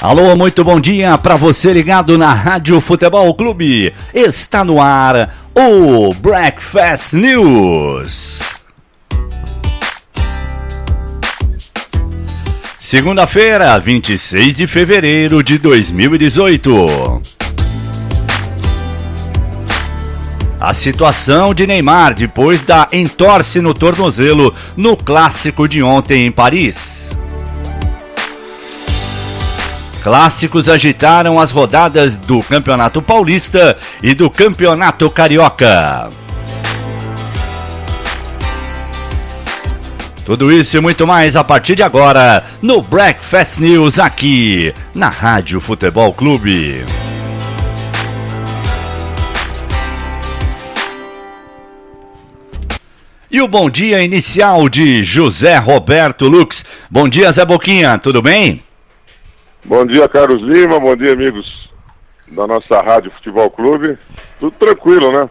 Alô, muito bom dia para você ligado na Rádio Futebol Clube. Está no ar o Breakfast News. Segunda-feira, 26 de fevereiro de 2018. A situação de Neymar depois da entorse no tornozelo no clássico de ontem em Paris. Clássicos agitaram as rodadas do Campeonato Paulista e do Campeonato Carioca. Tudo isso e muito mais a partir de agora no Breakfast News aqui na Rádio Futebol Clube. E o bom dia inicial de José Roberto Lux. Bom dia, Zé Boquinha, tudo bem? Bom dia, Carlos Lima, bom dia, amigos da nossa Rádio Futebol Clube. Tudo tranquilo, né?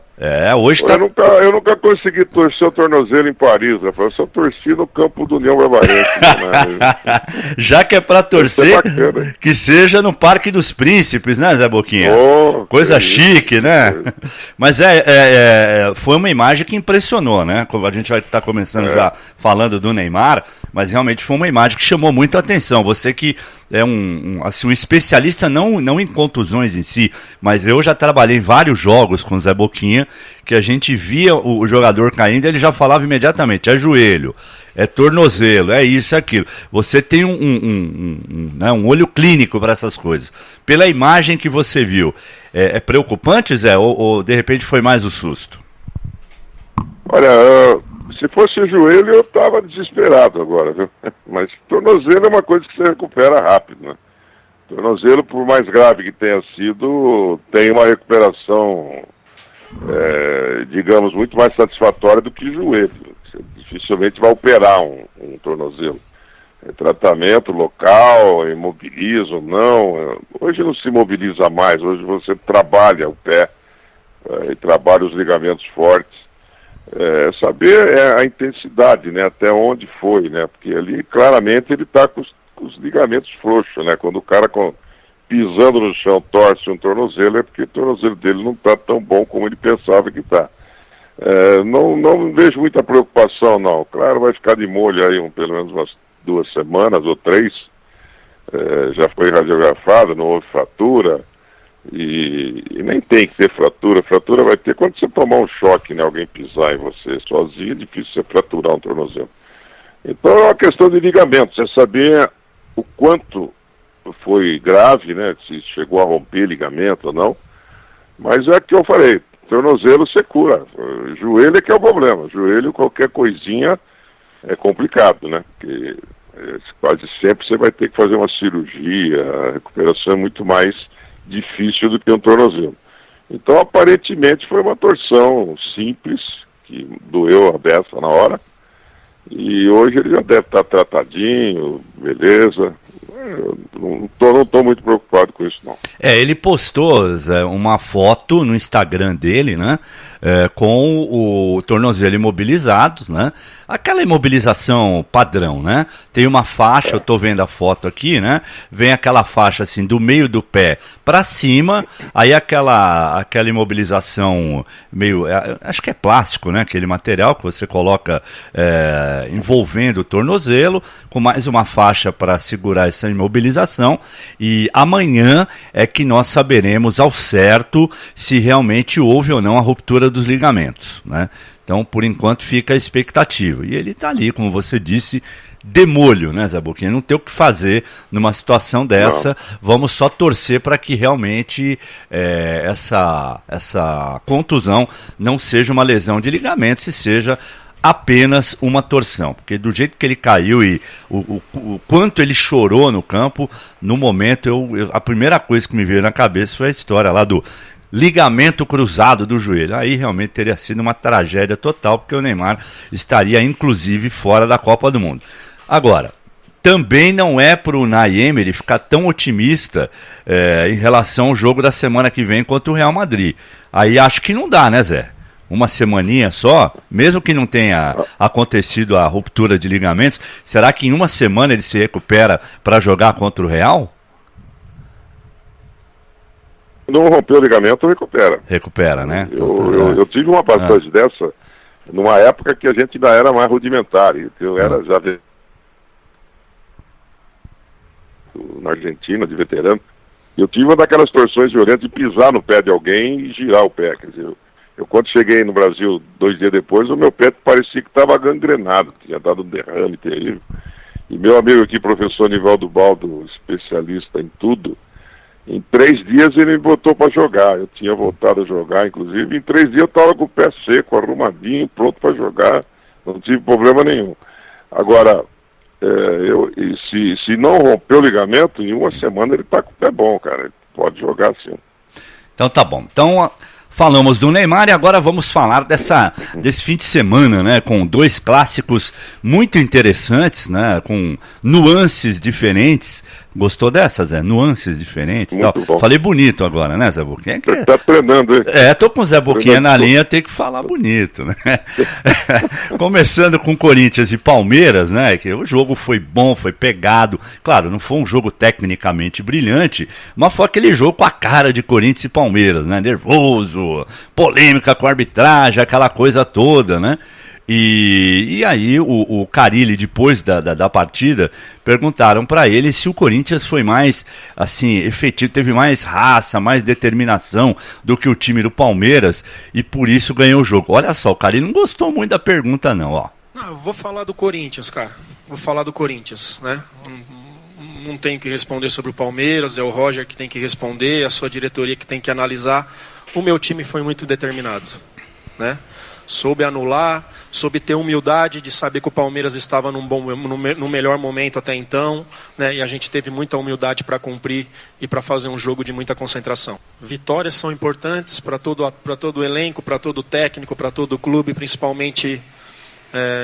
Hoje tá... Eu nunca consegui torcer o tornozelo em Paris, rapaz. Eu só torci no campo do União Barbarense. Né? Já que é pra torcer, que seja no Parque dos Príncipes, né, Zé Boquinha? Coisa chique, né? Mas foi uma imagem que impressionou, né? A gente vai estar começando já falando do Neymar, mas realmente foi uma imagem que chamou muito a atenção. Você que é um especialista não em contusões em si, mas eu já trabalhei em vários jogos com o Zé Boquinha, que a gente via o jogador caindo, ele já falava imediatamente, é joelho, é tornozelo, é isso, é aquilo. Você tem um olho clínico para essas coisas. Pela imagem que você viu, é preocupante, Zé, ou de repente foi mais o susto? Olha, se fosse joelho eu estava desesperado agora, viu? Mas tornozelo é uma coisa que você recupera rápido, né? Tornozelo, por mais grave que tenha sido, tem uma recuperação, digamos, muito mais satisfatória do que joelho. Você dificilmente vai operar um tornozelo. É tratamento local, imobiliza ou não. Hoje não se imobiliza mais, hoje você trabalha o pé e trabalha os ligamentos fortes. Saber a intensidade, né, até onde foi, né, porque ali claramente ele está com os ligamentos frouxos, né, quando o cara pisando no chão torce um tornozelo, é porque o tornozelo dele não está tão bom como ele pensava que está. Não vejo muita preocupação, não. Claro, vai ficar de molho aí pelo menos umas 2 semanas ou 3, já foi radiografado, não houve fratura. E nem tem que ter fratura. Fratura vai ter quando você tomar um choque, né? Alguém pisar em você sozinho, é difícil você fraturar um tornozelo. Então é uma questão de ligamentos, é saber o quanto foi grave, né? Se chegou a romper ligamento ou não. Mas é o que eu falei, tornozelo você cura. Joelho é que é o problema. Joelho, qualquer coisinha é complicado, né? Porque quase sempre você vai ter que fazer uma cirurgia, a recuperação é muito mais difícil do que um tornozelo. Então, aparentemente, foi uma torção simples, que doeu a beça na hora, e hoje ele já deve estar tratadinho, beleza. Eu não estou muito preocupado com isso, não. Ele postou, Zé, uma foto no Instagram dele, né, com o tornozelo imobilizado, né, aquela imobilização padrão, né, tem uma faixa, eu estou vendo a foto aqui, né, vem aquela faixa assim, do meio do pé para cima, aí aquela imobilização meio, acho que é plástico, né, aquele material que você coloca envolvendo o tornozelo, com mais uma faixa para segurar essa imobilização, e amanhã é que nós saberemos ao certo se realmente houve ou não a ruptura dos ligamentos, né? Então, por enquanto, fica a expectativa. E ele está ali, como você disse, de molho, né, Zé Boquinha? Não tem o que fazer numa situação dessa. Não. Vamos só torcer para que realmente essa contusão não seja uma lesão de ligamentos e seja apenas uma torção, porque do jeito que ele caiu e o quanto ele chorou no campo, no momento, a primeira coisa que me veio na cabeça foi a história lá do ligamento cruzado do joelho. Aí realmente teria sido uma tragédia total, porque o Neymar estaria inclusive fora da Copa do Mundo. Agora, também não é para o Unai Emery ficar tão otimista em relação ao jogo da semana que vem contra o Real Madrid. Aí acho que não dá, né, Zé? Uma semaninha só, mesmo que não tenha acontecido a ruptura de ligamentos, será que em uma semana ele se recupera para jogar contra o Real? não rompeu o ligamento, recupera. Recupera, né? Eu tive uma passagem dessa numa época que a gente ainda era mais rudimentar. Eu era já na Argentina, de veterano. Eu tive uma daquelas torções violentas de pisar no pé de alguém e girar o pé. Quer dizer, eu quando cheguei no Brasil 2 dias depois, o meu pé parecia que estava gangrenado, tinha dado um derrame terrível. E meu amigo aqui, professor Nivaldo Baldo, especialista em tudo, em 3 dias ele me botou para jogar. Eu tinha voltado a jogar, inclusive, em 3 dias eu estava com o pé seco, arrumadinho, pronto para jogar, não tive problema nenhum. Agora, se não romper o ligamento, em 1 semana ele está com o pé bom, cara, ele pode jogar sim. Então tá bom. Então falamos do Neymar e agora vamos falar desse fim de semana, né? Com 2 clássicos muito interessantes, né? Com nuances diferentes. Gostou dessas, Zé? Nuances diferentes e tal. Bom. Falei bonito agora, né, Zé Boquinha? Você tá treinando, hein? Tô com o Zé Boquinha na linha, tem que falar bonito, né? Começando com Corinthians e Palmeiras, né? Que o jogo foi bom, foi pegado. Claro, não foi um jogo tecnicamente brilhante, mas foi aquele jogo com a cara de Corinthians e Palmeiras, né? Nervoso, polêmica com a arbitragem, aquela coisa toda, né? E aí o Carille, depois da partida, perguntaram para ele se o Corinthians foi mais, assim, efetivo, teve mais raça, mais determinação do que o time do Palmeiras e por isso ganhou o jogo. Olha só, o Carille não gostou muito da pergunta não, ó. Não, eu vou falar do Corinthians, cara. Vou falar do Corinthians, né? Não tenho que responder sobre o Palmeiras, é o Roger que tem que responder, a sua diretoria que tem que analisar. O meu time foi muito determinado, né? Soube anular, soube ter humildade de saber que o Palmeiras estava no melhor momento até então, né? E a gente teve muita humildade para cumprir e para fazer um jogo de muita concentração. Vitórias são importantes para todo o elenco, para todo o técnico, para todo o clube, principalmente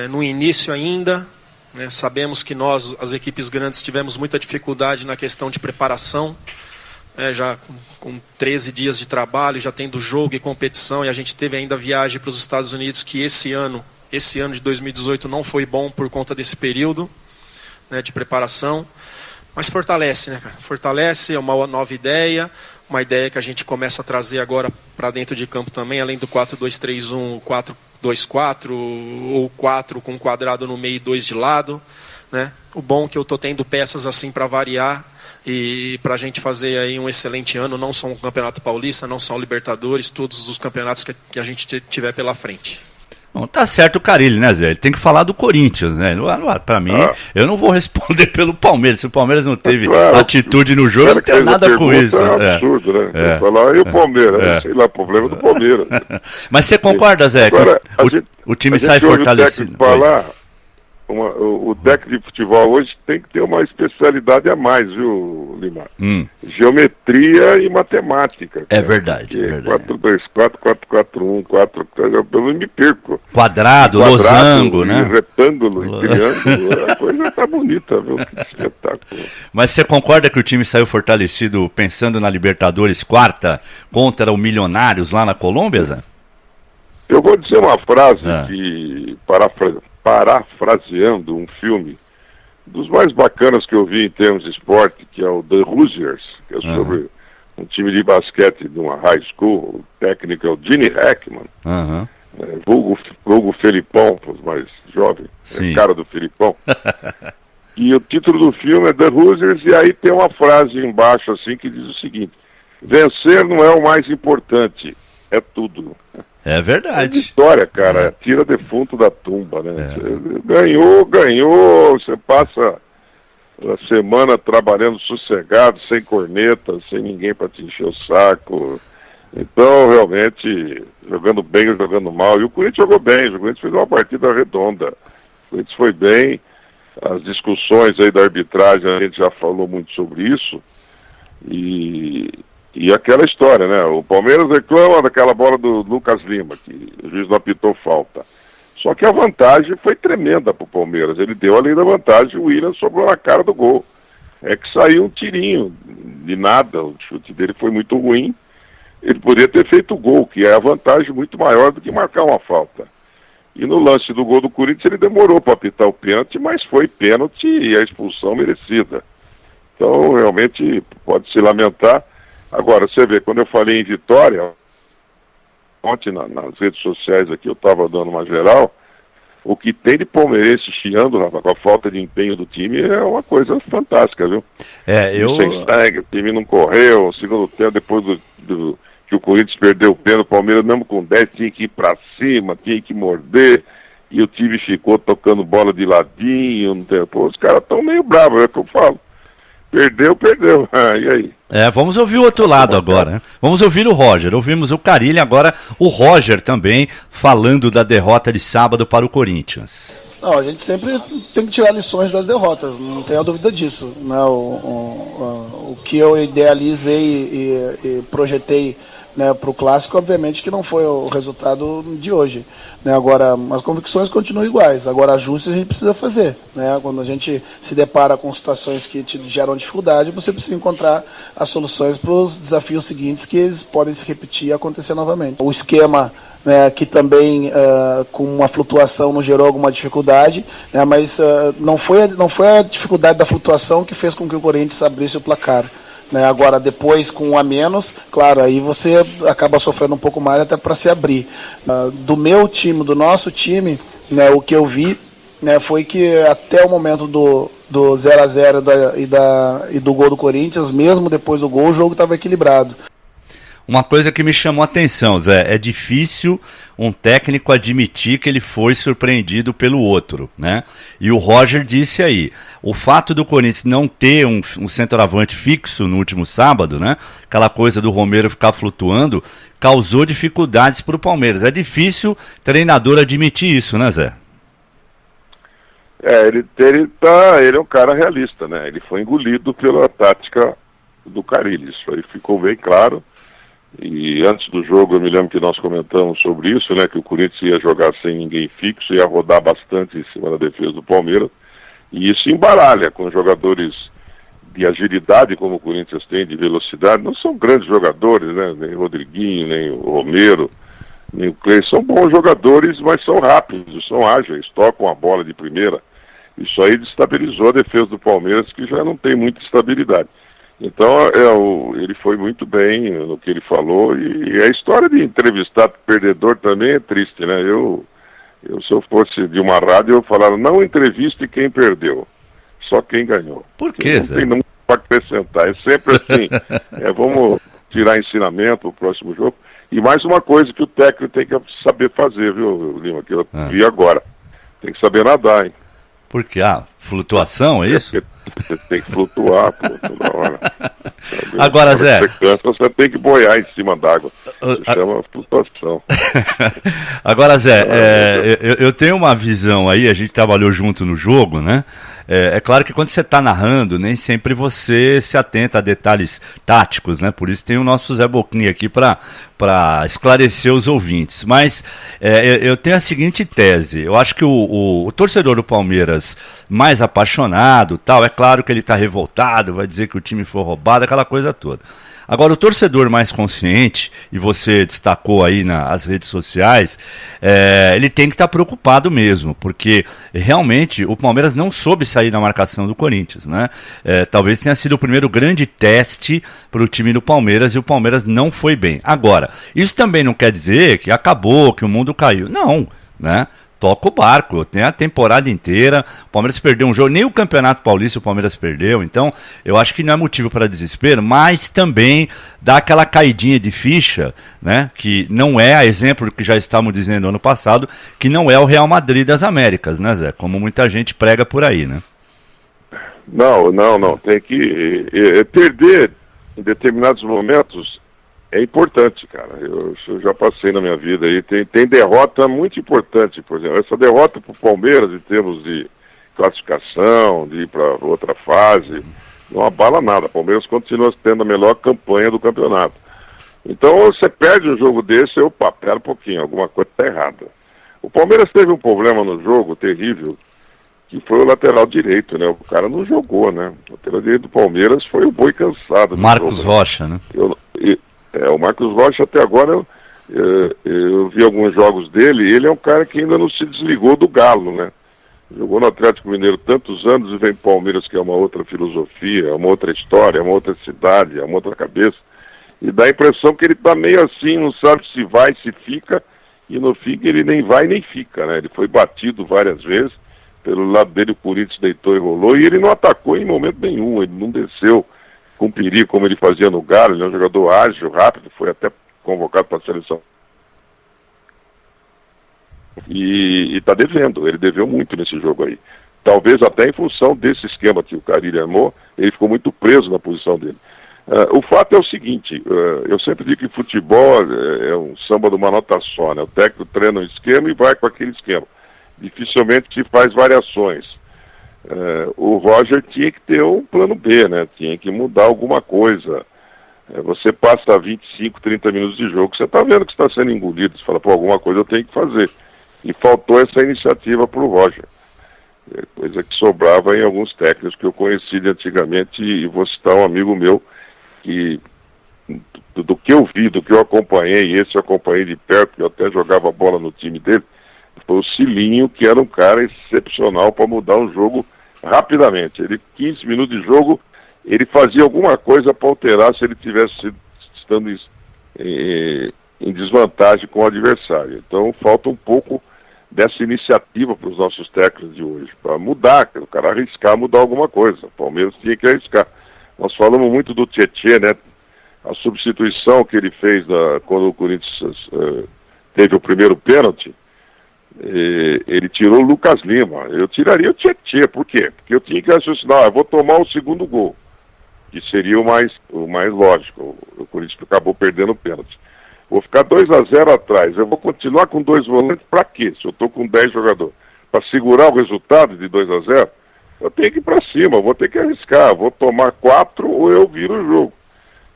no início ainda, né? Sabemos que nós, as equipes grandes, tivemos muita dificuldade na questão de preparação. Já com 13 dias de trabalho, já tendo jogo e competição, e a gente teve ainda viagem para os Estados Unidos, que esse ano de 2018 não foi bom por conta desse período, né, de preparação, mas fortalece, né, cara? Fortalece, é uma nova ideia, uma ideia que a gente começa a trazer agora para dentro de campo também, além do 4-2-3-1, 4-2-4, ou 4 com um quadrado no meio e 2 de lado, né? O bom é que eu estou tendo peças assim para variar, e para a gente fazer aí um excelente ano, não só o Campeonato Paulista, não só o Libertadores, todos os campeonatos que a gente tiver pela frente. Bom, tá certo o Carille, né, Zé? Ele tem que falar do Corinthians, né? Para mim, eu não vou responder pelo Palmeiras. Se o Palmeiras não teve atitude no jogo, eu não tenho nada com isso. É absurdo, né? Falar, e o Palmeiras? Sei lá, o problema do Palmeiras. Mas você concorda, Zé? Agora, o time sai fortalecido. O técnico de futebol hoje tem que ter uma especialidade a mais, viu, Lima? Geometria e matemática. É verdade, é verdade. 4-2-4, 4-4-1, 4... Eu me perco. Quadrado, losango, né? Retângulo, e triângulo. A coisa tá bonita, viu? Que espetáculo. Mas você concorda que o time saiu fortalecido pensando na Libertadores quarta contra o Milionários lá na Colômbia, Zé? Eu vou dizer uma frase que, parafraseando um filme dos mais bacanas que eu vi em termos de esporte, que é o The Hoosiers, que é sobre um time de basquete de uma high school. O técnico é o Gene Hackman, vulgo Felipão, para os mais jovens, é cara do Felipão. E o título do filme é The Hoosiers, e aí tem uma frase embaixo assim que diz o seguinte: vencer não é o mais importante, é tudo. É verdade. É história, cara. Tira defunto da tumba, né? Ganhou, você passa a semana trabalhando sossegado, sem corneta, sem ninguém para te encher o saco. Então, realmente, jogando bem ou jogando mal. E o Corinthians jogou bem, o Corinthians fez uma partida redonda. O Corinthians foi bem. As discussões aí da arbitragem, a gente já falou muito sobre isso. E aquela história, né? O Palmeiras reclama daquela bola do Lucas Lima, que o juiz não apitou falta. Só que a vantagem foi tremenda para o Palmeiras. Ele deu além da vantagem, o Willian sobrou na cara do gol. É que saiu um tirinho de nada, o chute dele foi muito ruim. Ele poderia ter feito o gol, que é a vantagem muito maior do que marcar uma falta. E no lance do gol do Corinthians ele demorou para apitar o pênalti, mas foi pênalti e a expulsão merecida. Então, realmente, pode se lamentar. Agora, você vê, quando eu falei em vitória, ontem nas redes sociais aqui, eu estava dando uma geral, o que tem de palmeirense chiando, rapaz, com a falta de empenho do time é uma coisa fantástica, viu? Sem sangue, o time não correu, o segundo tempo, depois que o Corinthians perdeu o pênalti, o Palmeiras mesmo com 10 tinha que ir pra cima, tinha que morder, e o time ficou tocando bola de ladinho, pô, os caras estão meio bravos, é o que eu falo. Perdeu, e aí? Vamos ouvir o outro lado agora, né? Vamos ouvir o Roger. Ouvimos o Carille, agora o Roger também falando da derrota de sábado para o Corinthians. Não, a gente sempre tem que tirar lições das derrotas, não tenho dúvida disso, né? O que eu idealizei e projetei, né, para o clássico, obviamente que não foi o resultado de hoje, né? Agora, as convicções continuam iguais, agora ajustes a gente precisa fazer, né? Quando a gente se depara com situações que te geram dificuldade, você precisa encontrar as soluções para os desafios seguintes que eles podem se repetir e acontecer novamente. O esquema, né, que também com uma flutuação nos gerou alguma dificuldade, né, mas não foi a dificuldade da flutuação que fez com que o Corinthians abrisse o placar. Né, agora, depois, com um a menos, claro, aí você acaba sofrendo um pouco mais até para se abrir. Do meu time, do nosso time, né, o que eu vi, né, foi que até o momento do 0-0 e do gol do Corinthians, mesmo depois do gol, o jogo estava equilibrado. Uma coisa que me chamou a atenção, Zé, é difícil um técnico admitir que ele foi surpreendido pelo outro, né? E o Roger disse aí, o fato do Corinthians não ter um centroavante fixo no último sábado, né? Aquela coisa do Romero ficar flutuando, causou dificuldades para o Palmeiras. É difícil treinador admitir isso, né, Zé? Ele é um cara realista, né? Ele foi engolido pela tática do Carille, isso aí ficou bem claro. E antes do jogo eu me lembro que nós comentamos sobre isso, né, que o Corinthians ia jogar sem ninguém fixo, ia rodar bastante em cima da defesa do Palmeiras, e isso embaralha com jogadores de agilidade como o Corinthians tem, de velocidade. Não são grandes jogadores, né, nem o Rodriguinho, nem o Romero, nem o Clay, são bons jogadores, mas são rápidos, são ágeis, tocam a bola de primeira. Isso aí destabilizou a defesa do Palmeiras, que já não tem muita estabilidade. Então, ele foi muito bem no que ele falou, e a história de entrevistar perdedor também é triste, né? Se eu fosse de uma rádio, eu falaria, não entreviste quem perdeu, só quem ganhou. Por quê, Zé? Não tem nada para acrescentar, é sempre assim, vamos tirar ensinamento para o próximo jogo. E mais uma coisa que o técnico tem que saber fazer, viu, Lima, que eu vi agora, tem que saber nadar, hein? Por quê? Flutuação, é isso? Você tem que flutuar, pô, toda hora. Agora, Zé... Você tem que boiar em cima d'água. Isso chama flutuação. Agora, Zé, eu tenho uma visão aí, a gente trabalhou junto no jogo, né? É claro que quando você está narrando, nem sempre você se atenta a detalhes táticos, né? Por isso tem o nosso Zé Boquinha aqui para esclarecer os ouvintes. Mas eu tenho a seguinte tese, eu acho que o torcedor do Palmeiras mais apaixonado, tal, é claro que ele está revoltado, vai dizer que o time foi roubado, aquela coisa toda. Agora, o torcedor mais consciente, e você destacou aí nas redes sociais, ele tem que estar preocupado mesmo, porque realmente o Palmeiras não soube sair da marcação do Corinthians, né? Talvez tenha sido o primeiro grande teste para o time do Palmeiras, e o Palmeiras não foi bem. Agora, isso também não quer dizer que acabou, que o mundo caiu. Não, né? Toca o barco, tem a temporada inteira, o Palmeiras perdeu um jogo, nem o Campeonato Paulista o Palmeiras perdeu, então eu acho que não é motivo para desespero, mas também dá aquela caidinha de ficha, né, que não é, a exemplo do que já estávamos dizendo ano passado, que não é o Real Madrid das Américas, né, Zé, como muita gente prega por aí, né? Não, tem que perder em determinados momentos. É importante, cara. Eu já passei na minha vida aí. Tem derrota muito importante, por exemplo. Essa derrota para o Palmeiras, em termos de classificação, de ir para outra fase, não abala nada. O Palmeiras continua tendo a melhor campanha do campeonato. Então, você perde um jogo desse, pera um pouquinho, alguma coisa está errada. O Palmeiras teve um problema no jogo terrível, que foi o lateral direito, né? O cara não jogou, né? O lateral direito do Palmeiras foi o boi cansado. Marcos Rocha, né? O Marcos Rocha, até agora, eu vi alguns jogos dele, e ele é um cara que ainda não se desligou do Galo, né? Jogou no Atlético Mineiro tantos anos e vem pro Palmeiras, que é uma outra filosofia, é uma outra história, é uma outra cidade, é uma outra cabeça. E dá a impressão que ele está meio assim, não sabe se vai, se fica, e no fim ele nem vai nem fica, né? Ele foi batido várias vezes, pelo lado dele o Corinthians deitou e rolou, e ele não atacou em momento nenhum, ele não desceu com perigo como ele fazia no Galo. Ele é um jogador ágil, rápido, foi até convocado para a seleção. E está devendo, ele deveu muito nesse jogo aí. Talvez até em função desse esquema que o Carille armou, ele ficou muito preso na posição dele. O fato é o seguinte, eu sempre digo que futebol é um samba de uma nota só, né? O técnico treina um esquema e vai com aquele esquema. Dificilmente se faz variações. O Roger tinha que ter um plano B, né? Tinha que mudar alguma coisa. Você passa 25, 30 minutos de jogo, você está vendo que está sendo engolido, você fala, pô, alguma coisa eu tenho que fazer. E faltou essa iniciativa para o Roger. Coisa que sobrava em alguns técnicos que eu conheci de antigamente, e vou citar um amigo meu, que do que eu vi, do que eu acompanhei, esse eu acompanhei de perto, eu até jogava bola no time dele, foi o Cilinho, que era um cara excepcional para mudar o jogo rapidamente. Ele, 15 minutos de jogo, ele fazia alguma coisa para alterar se ele tivesse estando em desvantagem com o adversário. Então falta um pouco dessa iniciativa para os nossos técnicos de hoje, para mudar, o cara arriscar mudar alguma coisa. O Palmeiras tinha que arriscar. Nós falamos muito do Tietê, né? A substituição que ele fez quando o Corinthians teve o primeiro pênalti, ele tirou o Lucas Lima. Eu tiraria o Tietê, por quê? Porque eu tinha que raciocinar, eu vou tomar o segundo gol, que seria o mais lógico. O Corinthians acabou perdendo o pênalti. Vou ficar 2-0 atrás, eu vou continuar com 2 volantes para quê? Se eu estou com 10 jogadores, para segurar o resultado de 2-0, eu tenho que ir para cima, eu vou ter que arriscar, vou tomar 4 ou eu viro o jogo.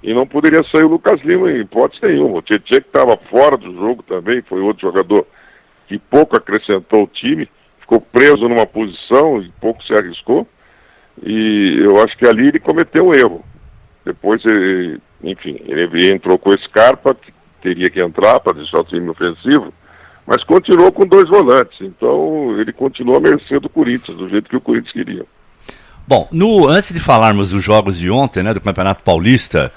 E não poderia sair o Lucas Lima em hipótese nenhuma. O Tietê, que estava fora do jogo também, foi outro jogador que pouco acrescentou o time, ficou preso numa posição e pouco se arriscou. E eu acho que ali ele cometeu um erro. Depois, ele entrou com o Scarpa, que teria que entrar para deixar o time ofensivo, mas continuou com 2 volantes. Então ele continuou à mercê do Corinthians, do jeito que o Corinthians queria. Bom, antes de falarmos dos jogos de ontem, né, do Campeonato Paulista,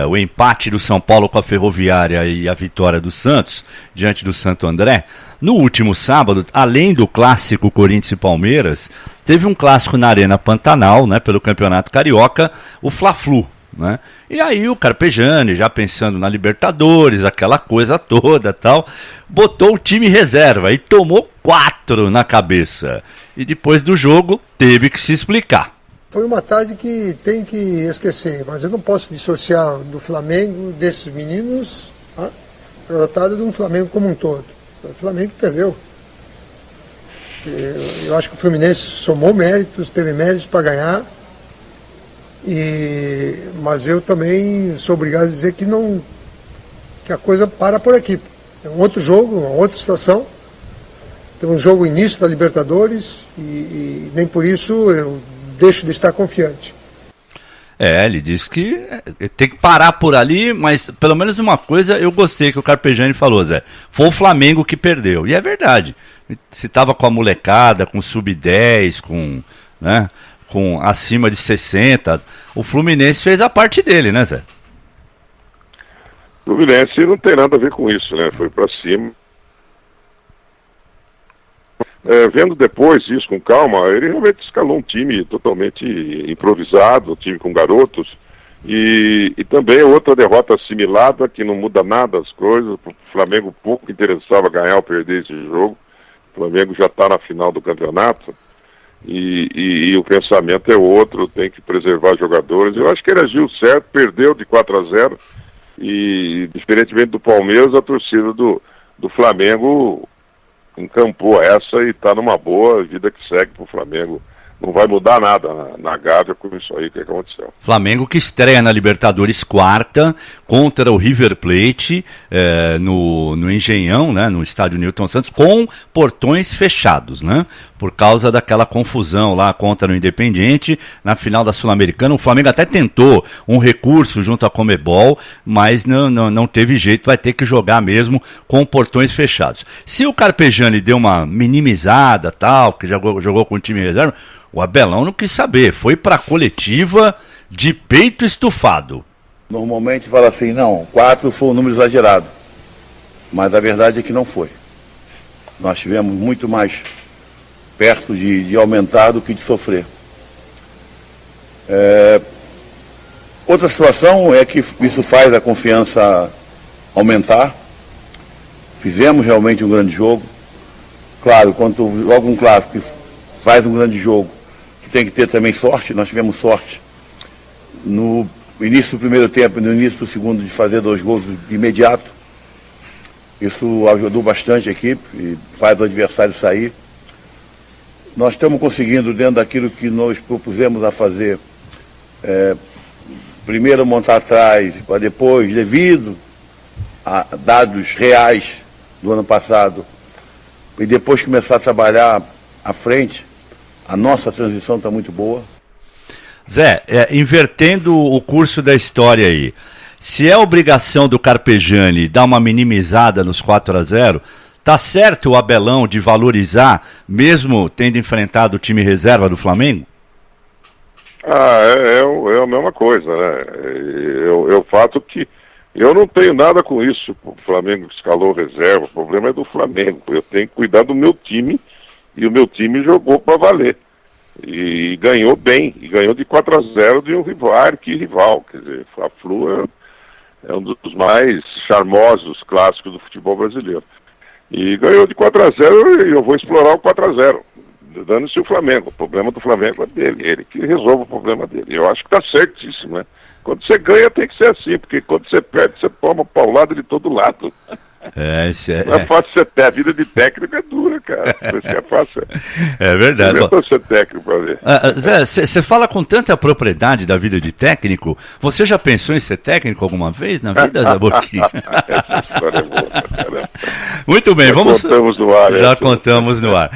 o empate do São Paulo com a Ferroviária e a vitória do Santos diante do Santo André, no último sábado, além do clássico Corinthians e Palmeiras, teve um clássico na Arena Pantanal, né, pelo Campeonato Carioca, o Fla-Flu. Né? E aí o Carpegiani, já pensando na Libertadores, aquela coisa toda tal, botou o time reserva e tomou 4 na cabeça. E depois do jogo teve que se explicar. Foi uma tarde que tem que esquecer, mas eu não posso dissociar do Flamengo, desses meninos, a derrotada de um Flamengo como um todo. O Flamengo perdeu. Eu acho que o Fluminense somou méritos, teve méritos para ganhar. Mas eu também sou obrigado a dizer que a coisa para por aqui. É um outro jogo, uma outra situação. Tem um jogo início da Libertadores e nem por isso eu deixo de estar confiante. Ele disse que tem que parar por ali, mas pelo menos uma coisa eu gostei que o Carpegiani falou, Zé. Foi o Flamengo que perdeu. E é verdade. Se estava com a molecada, com sub-10, com acima de 60, o Fluminense fez a parte dele, né, Zé? O Fluminense não tem nada a ver com isso, né? Foi para cima. Vendo depois isso com calma, ele realmente escalou um time totalmente improvisado, um time com garotos, e também outra derrota assimilada, que não muda nada as coisas. O Flamengo pouco interessava ganhar ou perder esse jogo. O Flamengo já está na final do campeonato. E o pensamento é outro, tem que preservar jogadores. Eu acho que ele agiu certo, perdeu de 4-0 e, diferentemente do Palmeiras, a torcida do Flamengo encampou essa e está numa boa, vida que segue para o Flamengo. Não vai mudar nada na Gávea com isso aí que aconteceu. Flamengo que estreia na Libertadores quarta contra o River Plate no Engenhão, né, no estádio Newton Santos, com portões fechados, né, por causa daquela confusão lá contra o Independiente na final da Sul-Americana. O Flamengo até tentou um recurso junto à Conmebol, mas não teve jeito, vai ter que jogar mesmo com portões fechados. Se o Carpegiani deu uma minimizada, tal, que jogou com o time reserva, o Abelão não quis saber, foi para a coletiva de peito estufado. Normalmente fala assim, não, 4 foi um número exagerado. Mas a verdade é que não foi. Nós tivemos muito mais perto de aumentar do que de sofrer. Outra situação é que isso faz a confiança aumentar. Fizemos realmente um grande jogo. Claro, quando joga um clássico e faz um grande jogo, tem que ter também sorte. Nós tivemos sorte no início do primeiro tempo e no início do segundo de fazer 2 gols de imediato. Isso ajudou bastante a equipe e faz o adversário sair. Nós estamos conseguindo, dentro daquilo que nós propusemos a fazer, primeiro montar atrás, para depois, devido a dados reais do ano passado, e depois começar a trabalhar à frente, a nossa transição está muito boa. Zé, invertendo o curso da história aí, se é obrigação do Carpegiani dar uma minimizada nos 4-0, tá certo o Abelão de valorizar, mesmo tendo enfrentado o time reserva do Flamengo? É a mesma coisa, né? É o fato que eu não tenho nada com isso. O Flamengo escalou reserva, o problema é do Flamengo. Eu tenho que cuidar do meu time, e o meu time jogou para valer. E ganhou bem, e ganhou de 4-0 de um rival. Quer dizer, a Flu é um dos mais charmosos clássicos do futebol brasileiro. E ganhou de 4-0 e eu vou explorar o 4-0, dando-se o Flamengo. O problema do Flamengo é dele, ele que resolve o problema dele. Eu acho que está certíssimo, né? Quando você ganha tem que ser assim, porque quando você perde, você toma paulada de todo lado. Não é fácil ser técnico, a vida de técnico é dura, cara. Isso é fácil. É verdade. Eu ser técnico pra ver. Zé, você fala com tanta propriedade da vida de técnico, você já pensou em ser técnico alguma vez na vida, Zé Boquinha? Essa história é boa, cara. Muito bem, Contamos no ar. Já contamos no ar.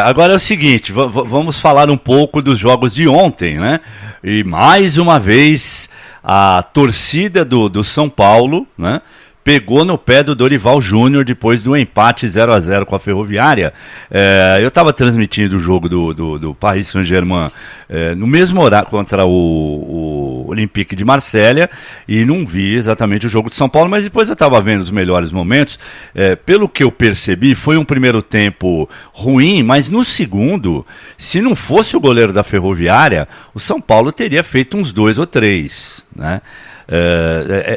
Agora é o seguinte, vamos falar um pouco dos jogos de ontem, né? E mais uma vez, a torcida do São Paulo, né? Pegou no pé do Dorival Júnior depois do empate 0-0 com a Ferroviária. Eu estava transmitindo o jogo do Paris Saint-Germain no mesmo horário contra o Olympique de Marselha e não vi exatamente o jogo de São Paulo, mas depois eu estava vendo os melhores momentos. Pelo que eu percebi, foi um primeiro tempo ruim, mas no segundo, se não fosse o goleiro da Ferroviária, o São Paulo teria feito uns 2 ou 3, né?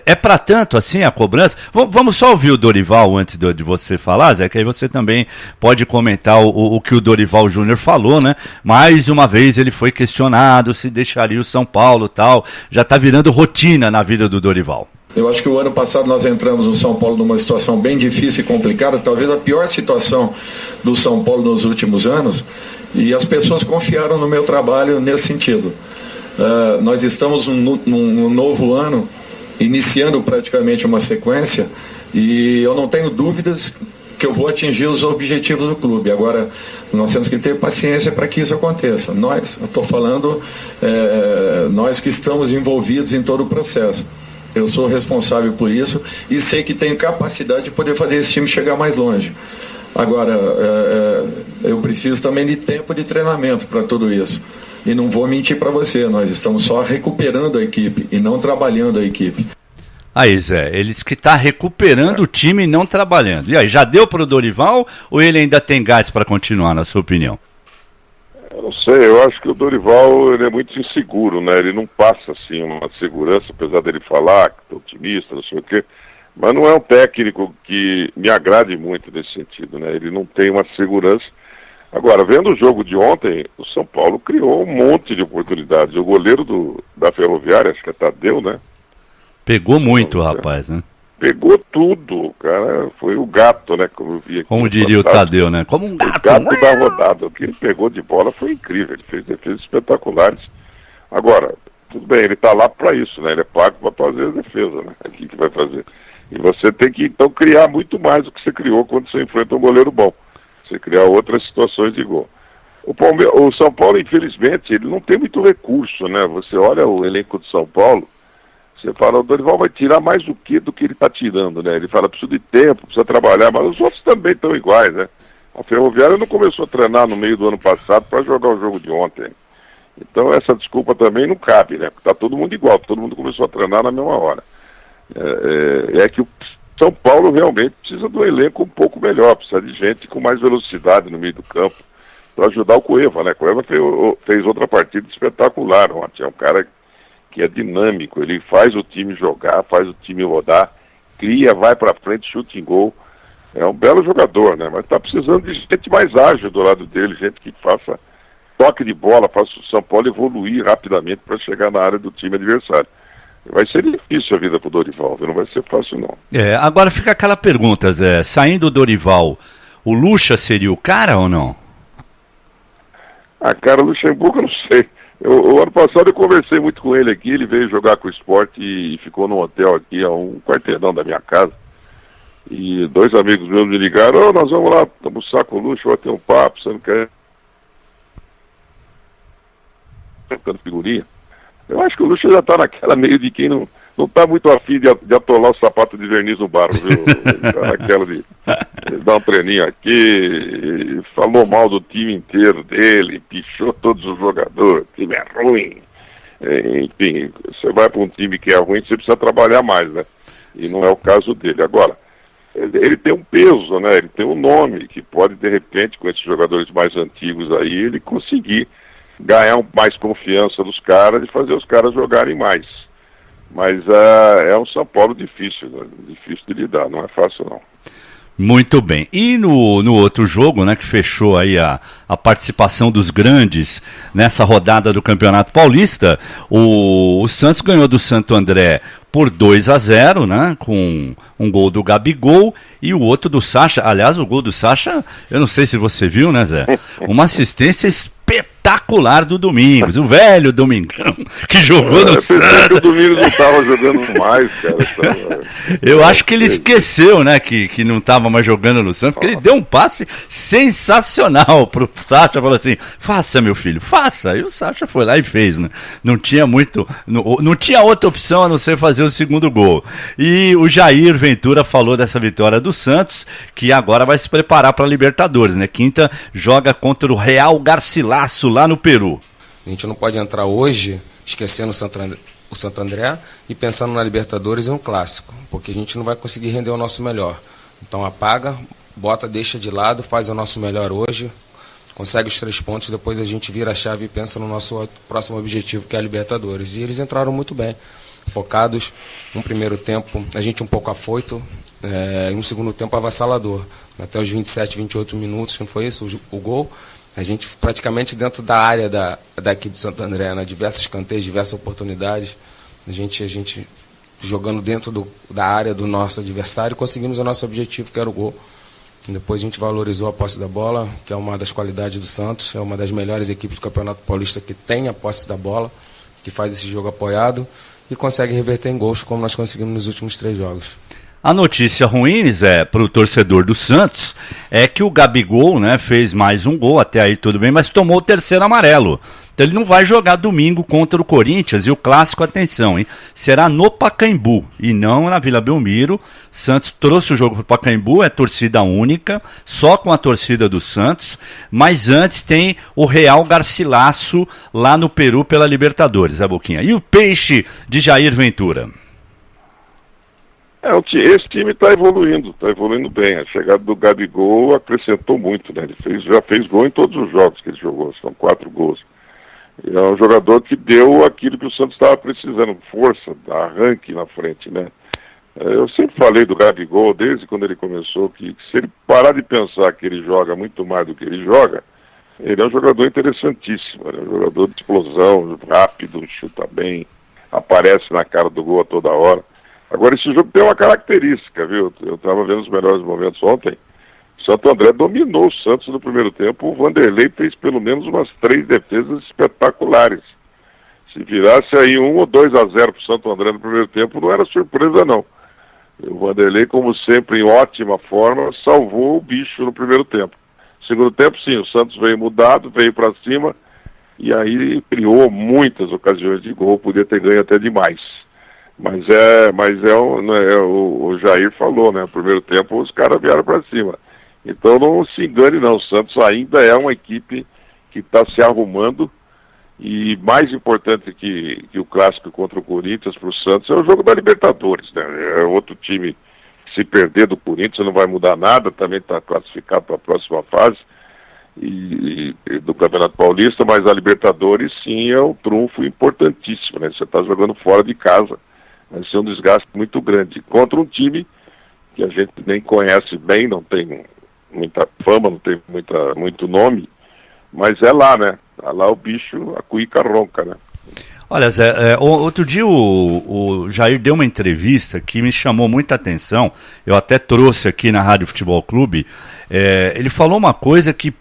É para tanto assim a cobrança? Vamos só ouvir o Dorival antes de você falar, Zé, que aí você também pode comentar o que o Dorival Júnior falou, né? Mais uma vez ele foi questionado se deixaria o São Paulo e tal. Já tá virando rotina na vida do Dorival. Eu acho que o ano passado nós entramos no São Paulo numa situação bem difícil e complicada, talvez a pior situação do São Paulo nos últimos anos, e as pessoas confiaram no meu trabalho nesse sentido. Nós estamos num novo ano, iniciando praticamente uma sequência, e eu não tenho dúvidas que eu vou atingir os objetivos do clube. Agora, nós temos que ter paciência para que isso aconteça. Eu estou falando, nós que estamos envolvidos em todo o processo. Eu sou responsável por isso e sei que tenho capacidade de poder fazer esse time chegar mais longe. Agora, eu preciso também de tempo de treinamento para tudo isso. E não vou mentir para você, nós estamos só recuperando a equipe e não trabalhando a equipe. Aí, Zé, ele disse que está recuperando o time e não trabalhando. E aí, já deu para o Dorival ou ele ainda tem gás para continuar, na sua opinião? Eu não sei, eu acho que o Dorival ele é muito inseguro, né? Ele não passa assim uma segurança, apesar dele falar que está otimista, não sei o quê. Mas não é um técnico que me agrade muito nesse sentido, né? Ele não tem uma segurança. Agora, vendo o jogo de ontem, o São Paulo criou um monte de oportunidades. O goleiro da Ferroviária, acho que é Tadeu, né? Pegou muito, rapaz, né? Pegou tudo, cara. Foi o gato, né? Como eu vi aqui. Como diria o Tadeu, né? Como um gato. O gato da rodada. O que ele pegou de bola foi incrível. Ele fez defesas espetaculares. Agora, tudo bem, ele tá lá para isso, né? Ele é pago para fazer a defesa, né? O que vai fazer? E você tem que, então, criar muito mais do que você criou quando você enfrenta um goleiro bom. Você criar outras situações de gol. O São Paulo, infelizmente, ele não tem muito recurso, né? Você olha o elenco do São Paulo, você fala, o Dorival vai tirar mais do que ele está tirando, né? Ele fala, precisa de tempo, precisa trabalhar, mas os outros também estão iguais, né? A Ferroviária não começou a treinar no meio do ano passado para jogar o jogo de ontem. Então essa desculpa também não cabe, né? Porque tá todo mundo igual, todo mundo começou a treinar na mesma hora. É que o São Paulo realmente precisa do elenco um pouco melhor, precisa de gente com mais velocidade no meio do campo para ajudar o Cueva, né? Cueva fez outra partida espetacular ontem, é um cara que é dinâmico, ele faz o time jogar, faz o time rodar, cria, vai para frente, chuta em gol. É um belo jogador, né? Mas está precisando de gente mais ágil do lado dele, gente que faça toque de bola, faça o São Paulo evoluir rapidamente para chegar na área do time adversário. Vai ser difícil a vida pro Dorival, não vai ser fácil não. Agora fica aquela pergunta, Zé, saindo o Dorival, o Lucha seria o cara ou não? Cara, o Luxemburgo eu não sei. O ano passado eu conversei muito com ele aqui, ele veio jogar com o Sport e ficou num hotel aqui a um quarteirão da minha casa. E 2 amigos meus me ligaram, nós vamos lá almoçar com o Luxa, bater um papo, você não quer? Ficando figurinha. Eu acho que o Luxa já tá naquela meio de quem não tá muito afim de atolar o sapato de verniz no barro, viu? Tá naquela de dar um treininho aqui, falou mal do time inteiro dele, pichou todos os jogadores, o time é ruim. Enfim, você vai para um time que é ruim, você precisa trabalhar mais, né? E não é o caso dele. Agora, ele tem um peso, né? Ele tem um nome que pode, de repente, com esses jogadores mais antigos aí, ele conseguir ganhar mais confiança dos caras e fazer os caras jogarem mais. Mas é um São Paulo difícil, né? Difícil de lidar, não é fácil não. Muito bem. E no outro jogo, né, que fechou aí a participação dos grandes nessa rodada do Campeonato Paulista, o Santos ganhou do Santo André por 2-0, né, com um gol do Gabigol e o outro do Sacha. Aliás, o gol do Sacha, eu não sei se você viu, né, Zé? Uma assistência espetacular do Domingos, o velho Domingão, que jogou no Santos. O Domingos não estava jogando mais, cara. Eu acho que ele esqueceu, né, que não estava mais jogando no Santos, porque ele deu um passe sensacional pro Sacha, falou assim, faça, meu filho, faça. E o Sacha foi lá e fez, né? Não tinha outra opção a não ser fazer o segundo gol. E o Jair Ventura falou dessa vitória do Santos, que agora vai se preparar para a Libertadores, né? Quinta joga contra o Real Garcilaso lá no Peru. A gente não pode entrar hoje esquecendo o Santo André e pensando na Libertadores e um clássico, porque a gente não vai conseguir render o nosso melhor. Então apaga, deixa de lado, faz o nosso melhor hoje, consegue os 3 pontos, depois a gente vira a chave e pensa no nosso próximo objetivo, que é a Libertadores. E eles entraram muito bem, focados. No primeiro tempo, a gente um pouco afoito, e no segundo tempo avassalador. Até os 27, 28 minutos, não foi isso? O gol. A gente praticamente dentro da área da equipe de Santo André, né? Diversos escanteios, diversas oportunidades. A gente jogando dentro da área do nosso adversário, conseguimos o nosso objetivo, que era o gol. E depois a gente valorizou a posse da bola, que é uma das qualidades do Santos, é uma das melhores equipes do Campeonato Paulista que tem a posse da bola, que faz esse jogo apoiado e consegue reverter em gols, como nós conseguimos nos últimos 3 jogos. A notícia ruim, Zé, para o torcedor do Santos, é que o Gabigol, né, fez mais um gol, até aí tudo bem, mas tomou o 3º amarelo. Então ele não vai jogar domingo contra o Corinthians, e o clássico, atenção, hein, será no Pacaembu e não na Vila Belmiro. Santos trouxe o jogo para o Pacaembu, é torcida única, só com a torcida do Santos, mas antes tem o Real Garcilaso lá no Peru pela Libertadores, a Boquinha. E o Peixe de Jair Ventura? Esse time está evoluindo bem. A chegada do Gabigol acrescentou muito, né? Ele já fez gol em todos os jogos que ele jogou, são 4 gols. E é um jogador que deu aquilo que o Santos estava precisando, força, arranque na frente, né? Eu sempre falei do Gabigol, desde quando ele começou, que se ele parar de pensar que ele joga muito mais do que ele joga, ele é um jogador interessantíssimo, ele é um jogador de explosão, rápido, chuta bem, aparece na cara do gol a toda hora. Agora, esse jogo tem uma característica, viu? Eu estava vendo os melhores momentos ontem. O Santo André dominou o Santos no primeiro tempo. O Vanderlei fez pelo menos umas 3 defesas espetaculares. Se virasse aí 1 ou 2-0 para o Santo André no primeiro tempo, não era surpresa, não. O Vanderlei, como sempre, em ótima forma, salvou o bicho no primeiro tempo. No segundo tempo, sim, o Santos veio mudado, veio para cima, e aí criou muitas ocasiões de gol, podia ter ganho até demais. Mas o Jair falou, né? No primeiro tempo os caras vieram para cima. Então não se engane não, o Santos ainda é uma equipe que está se arrumando E mais importante que o clássico contra o Corinthians para o Santos é o jogo da Libertadores, né? É outro time que, se perder do Corinthians, não vai mudar nada, também está classificado para a próxima fase e do Campeonato Paulista, mas a Libertadores sim é um trunfo importantíssimo, né? Você está jogando fora de casa, vai ser um desgaste muito grande contra um time que a gente nem conhece bem, não tem muita fama, não tem muito nome, mas é lá, né? Lá o bicho, a cuíca ronca, né? Olha, Zé, outro dia o Jair deu uma entrevista que me chamou muita atenção, eu até trouxe aqui na Rádio Futebol Clube. Ele falou uma coisa que,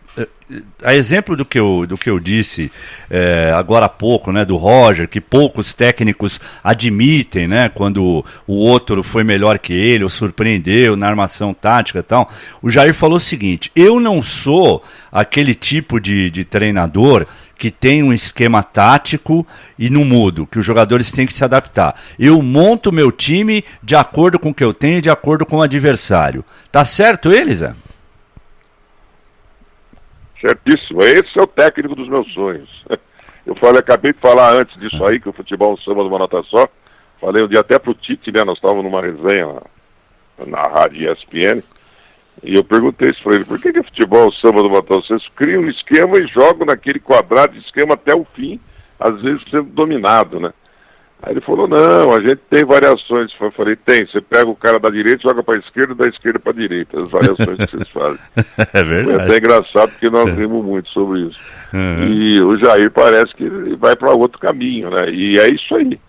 a exemplo do que eu disse agora há pouco, né, do Roger, que poucos técnicos admitem, né, quando o outro foi melhor que ele, ou surpreendeu na armação tática e tal. O Jair falou o seguinte: eu não sou aquele tipo de treinador que tem um esquema tático e não mudo, que os jogadores têm que se adaptar. Eu monto meu time de acordo com o que eu tenho, de acordo com o adversário. Tá certo ele, Zé? Certíssimo, esse é o técnico dos meus sonhos. Acabei de falar antes disso aí, que o futebol é um samba de uma nota só. Falei um dia até pro Tite, né? Nós estávamos numa resenha na rádio ESPN, e eu perguntei isso para ele: por que o futebol é um samba de uma nota só? Vocês criam um esquema e jogam naquele quadrado de esquema até o fim, às vezes sendo dominado, né? Aí ele falou: não, a gente tem variações. Eu falei: tem, você pega o cara da direita, joga para a esquerda, da esquerda para a direita, as variações que vocês fazem. É verdade. Foi até engraçado, porque nós rimos muito sobre isso. E o Jair parece que vai para outro caminho, né? E é isso aí.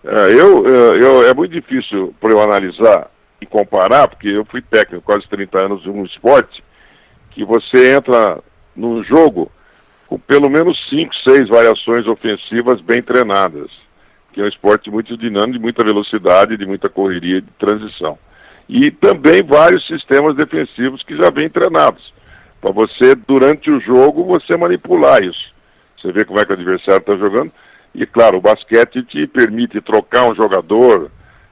É muito difícil para eu analisar e comparar, porque eu fui técnico quase 30 anos de um esporte, que você entra num jogo com pelo menos 5, 6 variações ofensivas bem treinadas, que é um esporte muito dinâmico, de muita velocidade, de muita correria, de transição. E também vários sistemas defensivos que já vêm treinados, para você, durante o jogo, você manipular isso. Você vê como é que o adversário está jogando, e claro, o basquete te permite trocar um jogador,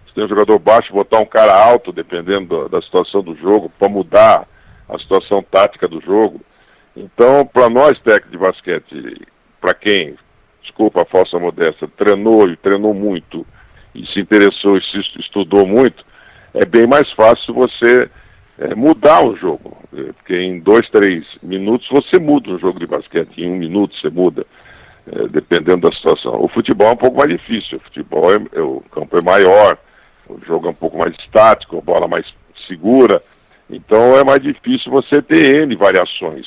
se tem um jogador baixo, botar um cara alto, dependendo da situação do jogo, para mudar a situação tática do jogo. Então, para nós técnicos de basquete, para quem, desculpa a falsa modéstia, treinou muito e se interessou e se estudou muito, é bem mais fácil você mudar o jogo, porque em 2, 3 minutos você muda um jogo de basquete, em 1 minuto você muda, dependendo da situação. O futebol é um pouco mais difícil, o campo é maior, o jogo é um pouco mais estático, a bola mais segura, então é mais difícil você ter N variações.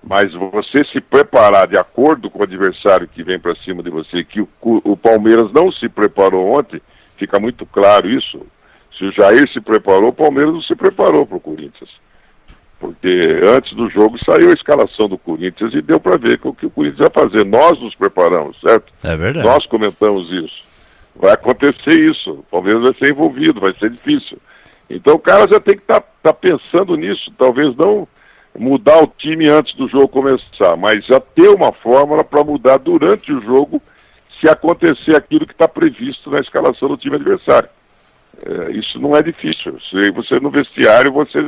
Mas você se preparar de acordo com o adversário que vem para cima de você, que o Palmeiras não se preparou ontem, fica muito claro isso. Se o Jair se preparou, o Palmeiras não se preparou para o Corinthians. Porque antes do jogo saiu a escalação do Corinthians e deu para ver o que o Corinthians ia fazer. Nós nos preparamos, certo? É verdade. Nós comentamos isso. Vai acontecer isso. O Palmeiras vai ser envolvido, vai ser difícil. Então o cara já tem que estar pensando nisso. Talvez não mudar o time antes do jogo começar, mas já ter uma fórmula para mudar durante o jogo se acontecer aquilo que está previsto na escalação do time adversário. Isso não é difícil. Se você no vestiário, você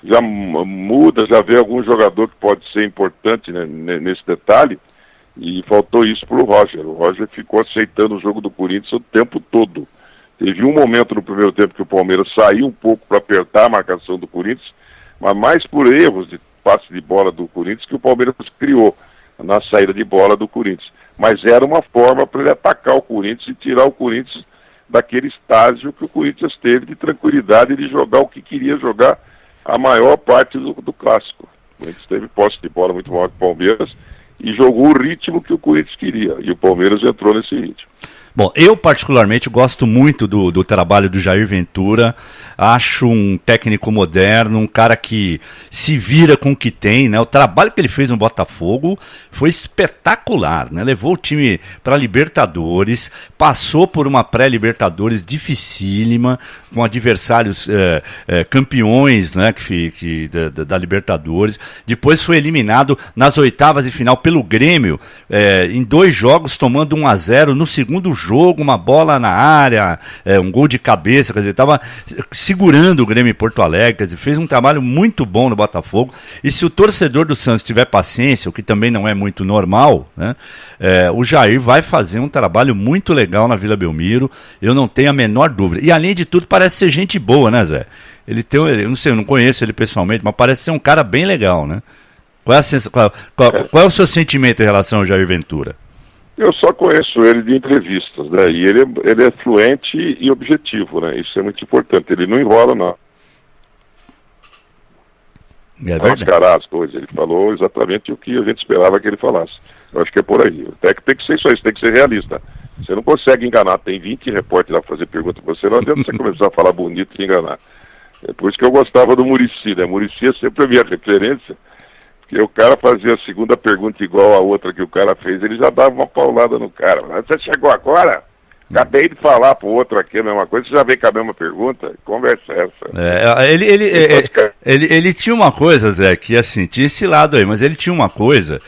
já muda, já vê algum jogador que pode ser importante, né, nesse detalhe, e faltou isso para o Roger. O Roger ficou aceitando o jogo do Corinthians o tempo todo. Teve um momento no primeiro tempo que o Palmeiras saiu um pouco para apertar a marcação do Corinthians, mas mais por erros de passe de bola do Corinthians que o Palmeiras criou na saída de bola do Corinthians. Mas era uma forma para ele atacar o Corinthians e tirar o Corinthians daquele estágio que o Corinthians teve de tranquilidade de jogar o que queria jogar a maior parte do clássico. O Corinthians teve posse de bola muito maior que o Palmeiras e jogou o ritmo que o Corinthians queria, e o Palmeiras entrou nesse ritmo. Bom, eu particularmente gosto muito do trabalho do Jair Ventura, acho um técnico moderno, um cara que se vira com o que tem, né? O trabalho que ele fez no Botafogo foi espetacular, né? Levou o time para Libertadores, passou por uma pré-Libertadores dificílima, com adversários campeões, né? Da Libertadores, depois foi eliminado nas oitavas de final pelo Grêmio, em 2 jogos, tomando 1-0 no segundo jogo. jogo, uma bola na área, um gol de cabeça, quer dizer, estava segurando o Grêmio em Porto Alegre, quer dizer, fez um trabalho muito bom no Botafogo. E se o torcedor do Santos tiver paciência, o que também não é muito normal, né, o Jair vai fazer um trabalho muito legal na Vila Belmiro, eu não tenho a menor dúvida. E além de tudo, parece ser gente boa, né, Zé? Eu não sei, eu não conheço ele pessoalmente, mas parece ser um cara bem legal, né? Qual é o seu sentimento em relação ao Jair Ventura? Eu só conheço ele de entrevistas, né? E ele é fluente e objetivo, né? Isso é muito importante. Ele não enrola, não. Mascarar as coisas. Ele falou exatamente o que a gente esperava que ele falasse. Eu acho que é por aí. Até que tem que ser isso aí, tem que ser realista. Você não consegue enganar. Tem 20 repórteres lá fazer pergunta pra você, não adianta você começar a falar bonito e enganar. É por isso que eu gostava do Muricy, né? Muricy é sempre a minha referência. Porque o cara fazia a segunda pergunta igual a outra que o cara fez, ele já dava uma paulada no cara. Você chegou agora? Acabei de falar pro outro aqui a mesma coisa, você já veio com a mesma pergunta? Conversa essa. Ele tinha uma coisa, Zé, que assim, tinha esse lado aí, mas ele tinha uma coisa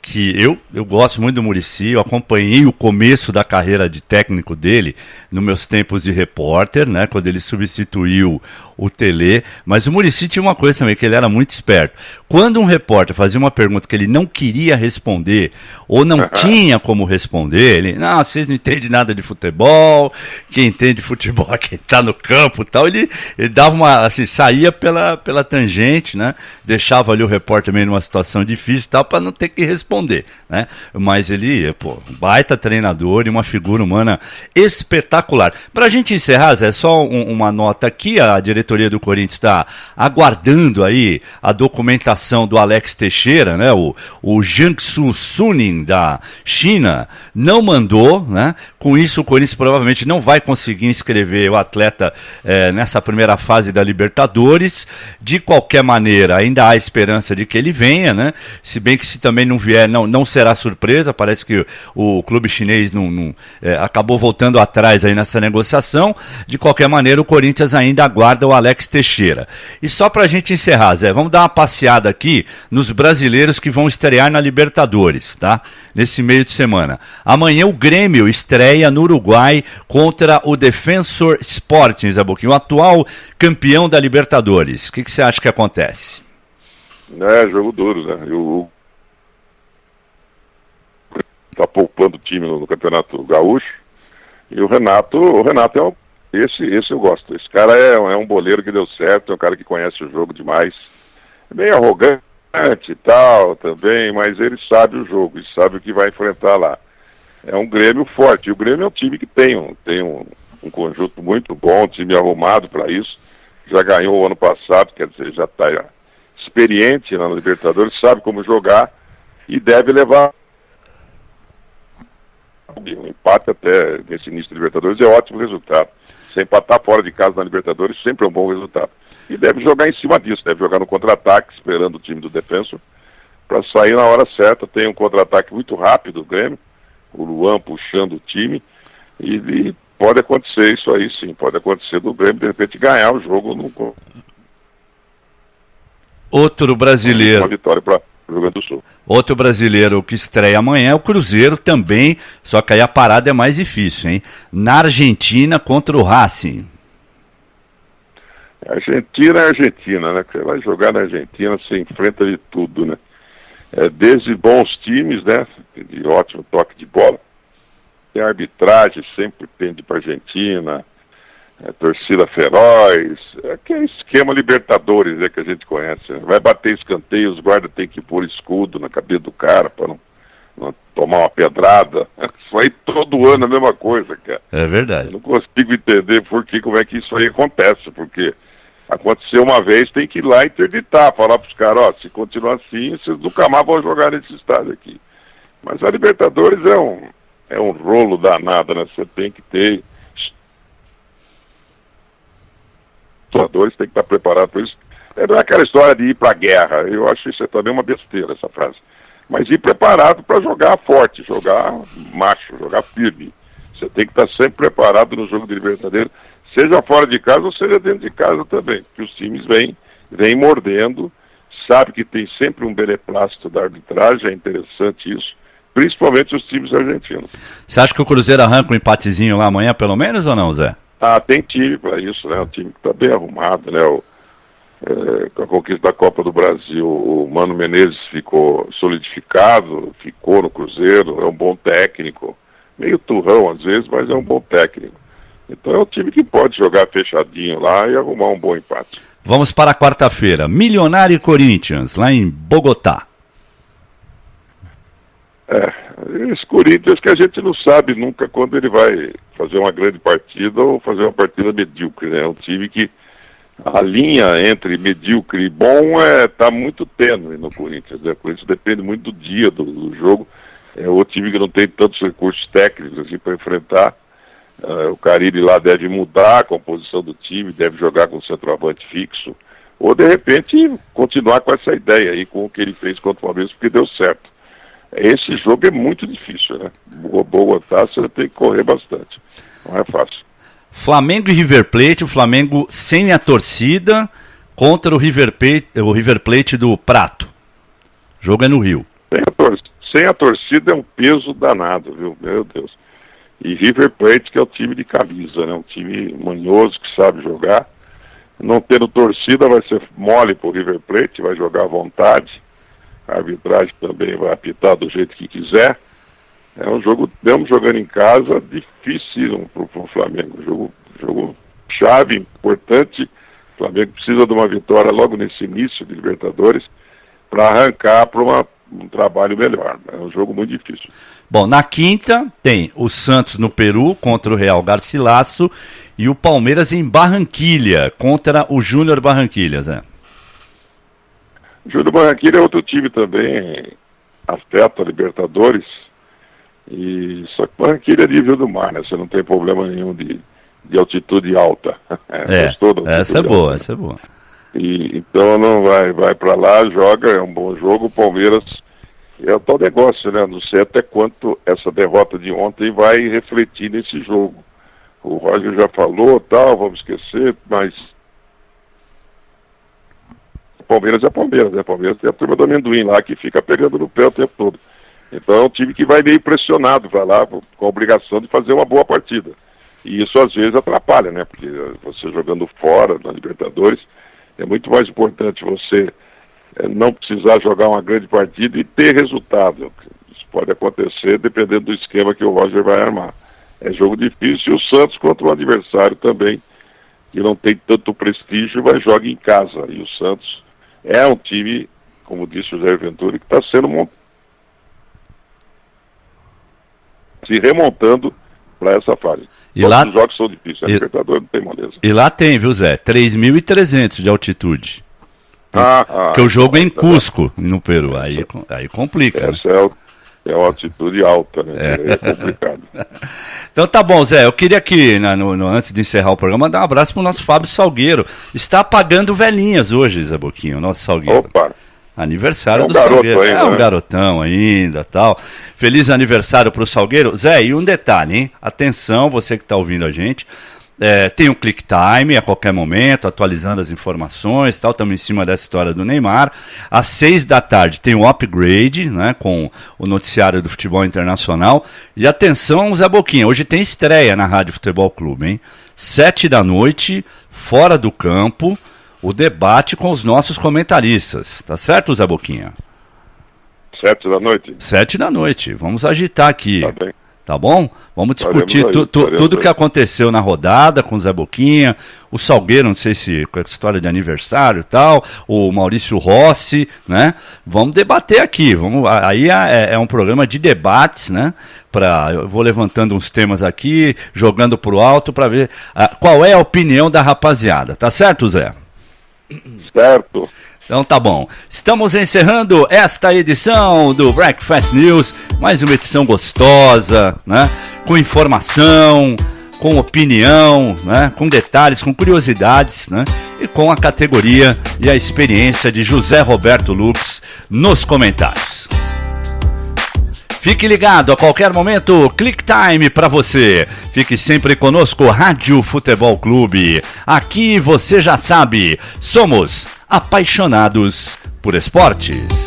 que eu gosto muito do Muricy, eu acompanhei o começo da carreira de técnico dele nos meus tempos de repórter, né, quando ele substituiu o Tele, mas o Muricy tinha uma coisa também, que ele era muito esperto. Quando um repórter fazia uma pergunta que ele não queria responder, ou não tinha como responder, ele, não, vocês não entendem nada de futebol, quem entende de futebol é quem tá no campo e tal, ele dava uma, assim, saía pela tangente, né, deixava ali o repórter meio numa situação difícil e tal, para não ter que responder, né, mas ele, baita treinador e uma figura humana espetacular. Pra gente encerrar, Zé, só uma nota aqui, a diretoria do Corinthians está aguardando aí a documentação do Alex Teixeira, né? O Jiangsu Suning da China não mandou, né? Com isso o Corinthians provavelmente não vai conseguir inscrever o atleta nessa primeira fase da Libertadores. De qualquer maneira, ainda há esperança de que ele venha, né? Se bem que se também não vier, não será surpresa. Parece que o clube chinês acabou voltando atrás aí nessa negociação. De qualquer maneira, o Corinthians ainda aguarda o Alex Teixeira. E só pra gente encerrar, Zé, vamos dar uma passeada aqui nos brasileiros que vão estrear na Libertadores, tá? Nesse meio de semana. Amanhã o Grêmio estreia no Uruguai contra o Defensor Sporting, Zé Boquinho, o atual campeão da Libertadores. O que você acha que acontece? Jogo duro, né? Tá poupando o time no Campeonato Gaúcho. E o Renato é um... Esse eu gosto. Esse cara é um boleiro que deu certo, é um cara que conhece o jogo demais. É meio arrogante e tal também, mas ele sabe o jogo, ele sabe o que vai enfrentar lá. É um Grêmio forte. E o Grêmio é um time que tem um conjunto muito bom, um time arrumado para isso. Já ganhou o ano passado, quer dizer, já está experiente na Libertadores, sabe como jogar e deve levar. Um empate até nesse início da Libertadores é ótimo resultado. Se empatar fora de casa na Libertadores sempre é um bom resultado. E deve jogar em cima disso, deve jogar no contra-ataque, esperando o time do Defensor, para sair na hora certa. Tem um contra-ataque muito rápido do Grêmio, o Luan puxando o time, e pode acontecer isso aí sim, pode acontecer do Grêmio de repente ganhar o jogo no... Outro brasileiro. Uma vitória para o Rio Grande do Sul. Outro brasileiro que estreia amanhã é o Cruzeiro também, só que aí a parada é mais difícil, hein? Na Argentina contra o Racing. Argentina é Argentina, né? Você vai jogar na Argentina, você enfrenta de tudo, né? Desde bons times, né? De ótimo toque de bola. Tem arbitragem, sempre pende para a Argentina. Torcida feroz. Que é esquema Libertadores, né? Que a gente conhece. Né? Vai bater escanteio, os guardas tem que pôr escudo na cabeça do cara para não tomar uma pedrada. Isso aí todo ano é a mesma coisa, cara. É verdade. Eu não consigo entender como é que isso aí acontece, porque aconteceu uma vez, tem que ir lá interditar, falar para os caras, se continuar assim, vocês nunca mais vão jogar nesse estádio aqui. Mas a Libertadores é um rolo danado, né? Você tem que ter... Os jogadores têm que estar preparados para isso. Não é aquela história de ir para a guerra, eu acho isso também uma besteira, essa frase. Mas ir preparado para jogar forte, jogar macho, jogar firme. Você tem que estar sempre preparado no jogo de Libertadores, seja fora de casa ou seja dentro de casa também, porque os times vêm mordendo, sabe que tem sempre um beneplácito da arbitragem, é interessante isso, principalmente os times argentinos. Você acha que o Cruzeiro arranca um empatezinho lá amanhã, pelo menos, ou não, Zé? Tem time para isso, né? Um time que está bem arrumado, né? Com a conquista da Copa do Brasil, o Mano Menezes ficou solidificado, ficou no Cruzeiro, é um bom técnico, meio turrão às vezes, mas é um bom técnico. Então é um time que pode jogar fechadinho lá e arrumar um bom empate. Vamos para a quarta-feira, Milionário e Corinthians, lá em Bogotá. Esse Corinthians que a gente não sabe nunca quando ele vai fazer uma grande partida ou fazer uma partida medíocre, né? É um time que a linha entre medíocre e bom está muito tênue no Corinthians, né? O Corinthians depende muito do dia do jogo. É o time que não tem tantos recursos técnicos assim, para enfrentar. O Carille lá deve mudar a composição do time, deve jogar com o centroavante fixo, ou de repente continuar com essa ideia aí, com o que ele fez contra o Palmeiras, porque deu certo. Esse jogo é muito difícil, né? Bogotá, você tem que correr bastante. Não é fácil. Flamengo e River Plate, o Flamengo sem a torcida contra o River Plate do Prato. O jogo é no Rio. Sem a torcida é um peso danado, viu? Meu Deus. E River Plate, que é o time de camisa, né? Um time manhoso que sabe jogar. Não tendo torcida vai ser mole pro River Plate, vai jogar à vontade. A arbitragem também vai apitar do jeito que quiser. É um jogo, mesmo jogando em casa, difícil pro Flamengo. Jogo chave, importante. O Flamengo precisa de uma vitória logo nesse início de Libertadores para arrancar para um trabalho melhor. É um jogo muito difícil. Bom, na quinta tem o Santos no Peru contra o Real Garcilaso e o Palmeiras em Barranquilha contra o Júnior Barranquilha, Zé. Júnior Barranquilha é outro time também, afeta a Libertadores, só que Barranquilha é nível do mar, né? Você não tem problema nenhum de altitude alta. Essa é boa, essa é boa. Então não vai para lá, joga, é um bom jogo. O Palmeiras é o tal negócio, né? Não sei até quanto essa derrota de ontem vai refletir nesse jogo. O Roger já falou, vamos esquecer, mas o Palmeiras é Palmeiras, né? Palmeiras tem a turma do amendoim lá que fica pegando no pé o tempo todo. Então é um time que vai meio pressionado, vai lá com a obrigação de fazer uma boa partida. E isso às vezes atrapalha, né? Porque você jogando fora na Libertadores, é muito mais importante você não precisar jogar uma grande partida e ter resultado. Isso pode acontecer dependendo do esquema que o Roger vai armar. É jogo difícil e o Santos contra um adversário também que não tem tanto prestígio, mas joga em casa. E o Santos é um time, como disse o Jair Ventura, que está sendo se remontando para essa fase. E lá, os jogos são difíceis, a Libertadores não tem moleza. E lá tem, viu, Zé? 3.300 de altitude. Porque o jogo é em Cusco, no Peru. Aí complica. Essa é uma altitude alta, né? É complicado. Então tá bom, Zé. Eu queria aqui, antes de encerrar o programa, dar um abraço pro nosso Fábio Salgueiro. Está apagando velhinhas hoje, Zé Boquinho, o nosso Salgueiro. Opa! Aniversário do Salgueiro. Ainda, um garotão ainda, tal. Feliz aniversário pro Salgueiro. Zé, e um detalhe, hein? Atenção, você que tá ouvindo a gente. Tem um Click Time a qualquer momento, atualizando as informações, tal. Estamos em cima dessa história do Neymar. Às 6 da tarde tem o Upgrade, né, com o noticiário do futebol internacional. E atenção, Zé Boquinha, hoje tem estreia na Rádio Futebol Clube, hein? 7 da noite, fora do campo, o debate com os nossos comentaristas. Tá certo, Zé Boquinha? 7 da noite? 7 da noite. Vamos agitar aqui. Tá bem. Tá bom? Vamos discutir tudo que aconteceu na rodada com o Zé Boquinha, o Salgueiro, não sei se com a história de aniversário e tal, o Maurício Rossi, né? Vamos debater aqui. Aí é um programa de debates, né? Eu vou levantando uns temas aqui, jogando pro alto para ver qual é a opinião da rapaziada. Tá certo, Zé? Certo. Então tá bom. Estamos encerrando esta edição do Breakfast News, mais uma edição gostosa, né? Com informação, com opinião, né? Com detalhes, com curiosidades, né? E com a categoria e a experiência de José Roberto Lux nos comentários. Fique ligado, a qualquer momento, Click Time para você. Fique sempre conosco, Rádio Futebol Clube. Aqui você já sabe, somos apaixonados por esportes.